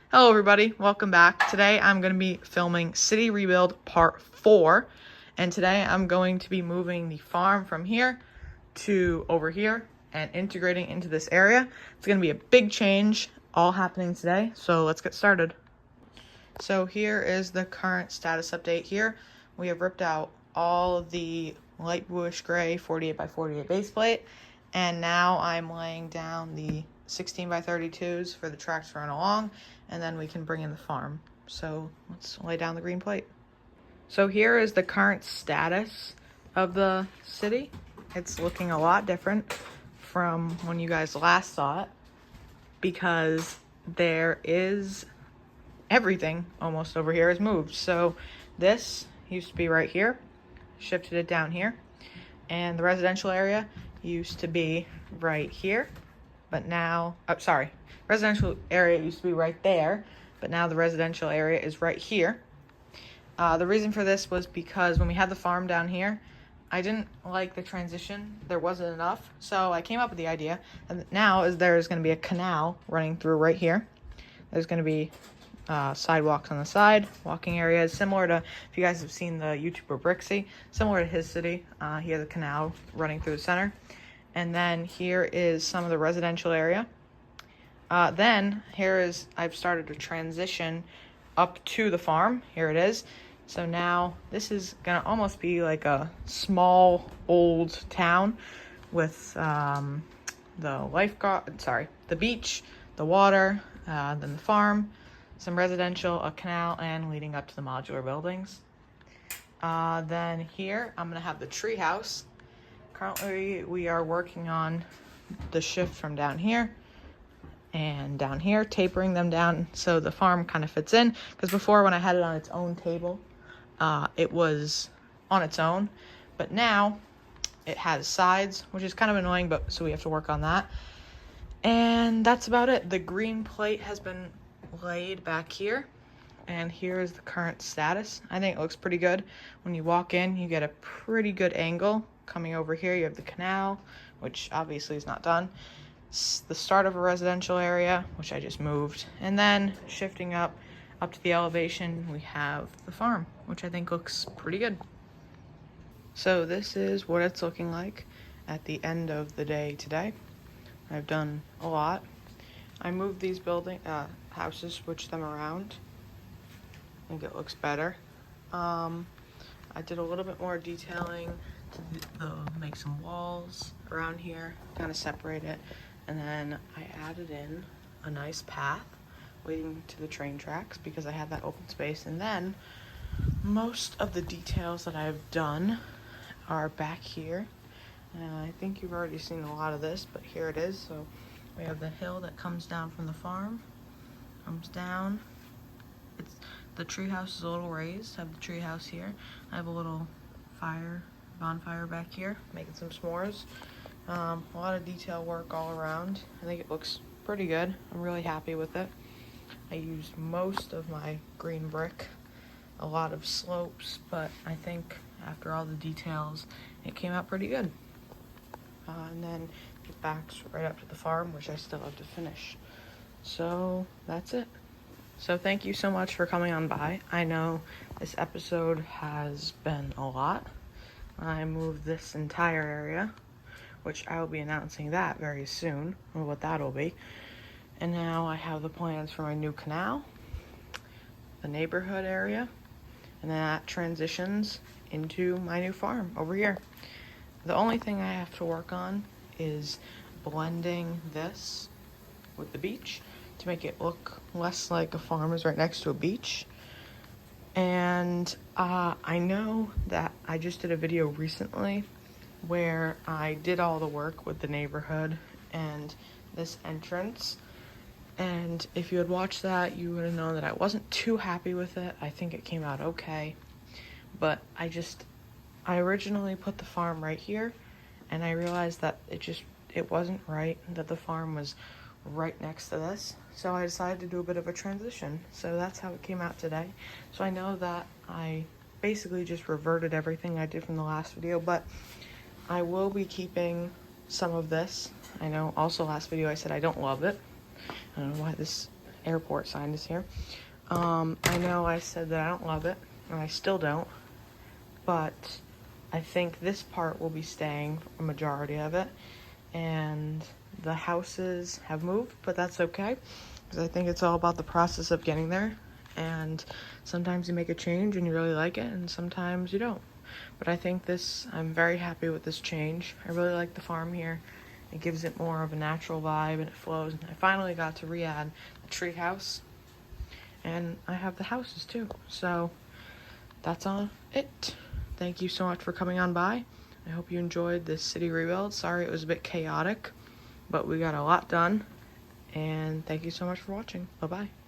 Hello everybody, welcome back. Today I'm going to be filming City Rebuild Part 4, and today I'm going to be moving the farm from here to over here and integrating into this area. It's going to be a big change all happening today, so let's get started. So here is the current status update here. We have ripped out all of the light bluish gray 48 by 48 base plate, and now I'm laying down the 16 by 32s for the tracks to run along, and then we can bring in the farm. So let's lay down the green plate. So here is the current status of the city. It's looking a lot different from when you guys last saw it, because there is everything almost over here is moved. So this used to be right here, shifted it down here, and the residential area used to be right here, but now, residential area used to be right there, but now the residential area is right here. The reason for this was because when we had the farm down here, I didn't like the transition. There wasn't enough, so I came up with the idea, and now is there's going to be a canal running through right here. There's going to be sidewalks on the side, walking areas, similar to, if you guys have seen the YouTuber Brixie, similar to his city. He has a canal running through the center. And then here is some of the residential area. Then here is, I've started to transition up to the farm. Here it is. So now this is gonna almost be like a small old town with the the beach, the water, then the farm, some residential, a canal, and leading up to the modular buildings. Then here I'm gonna have the tree house. Currently we are working on the shift from down here and down here, tapering them down so the farm kind of fits in, because before when I had it on its own table, it was on its own, but now it has sides, which is kind of annoying, but so we have to work on that. And that's about it. The green plate has been laid back here, and here is the current status. I think it looks pretty good. When you walk in, you get a pretty good angle. Coming over here, you have the canal, which obviously is not done. It's the start of a residential area, which I just moved. And then shifting up to the elevation, we have the farm, which I think looks pretty good. So this is what it's looking like at the end of the day today. I've done a lot. I moved these houses, switched them around. I think it looks better. I did a little bit more detailing to make some walls around here, kind of separate it, and then I added in a nice path leading to the train tracks because I had that open space. And then most of the details that I've done are back here, and I think you've already seen a lot of this, but here it is. So we have the hill that comes down from the farm, comes down. The tree house is a little raised. I have the tree house here. I have a little bonfire back here, making some s'mores. A lot of detail work all around. I think it looks pretty good. I'm really happy with it. I used most of my green brick, a lot of slopes, but I think after all the details, it came out pretty good. And then it backs right up to the farm, which I still have to finish. So that's it. So thank you so much for coming on by. I know this episode has been a lot. I moved this entire area, which I will be announcing that very soon, or what that'll be. And now I have the plans for my new canal, the neighborhood area, and then that transitions into my new farm over here. The only thing I have to work on is blending this with the beach to make it look less like a farm is right next to a beach. And I know that I just did a video recently where I did all the work with the neighborhood and this entrance. And if you had watched that, you would have known that I wasn't too happy with it. I think it came out okay. But I originally put the farm right here, and I realized that it wasn't right, that the farm was right next to this. So I decided to do a bit of a transition. So that's how it came out today. So I know that I basically just reverted everything I did from the last video, but I will be keeping some of this. I know also last video I said I don't love it. I don't know why this airport sign is here. I know I said that I don't love it, and I still don't, but I think this part will be staying, a majority of it, and the houses have moved, but that's okay, because I think it's all about the process of getting there, and sometimes you make a change and you really like it, and sometimes you don't. But I think I'm very happy with this change. I really like the farm here. It gives it more of a natural vibe, and it flows. And I finally got to re-add the tree house, and I have the houses too. So that's all it. Thank you so much for coming on by. I hope you enjoyed this city rebuild. Sorry it was a bit chaotic, but we got a lot done. And thank you so much for watching. Bye-bye.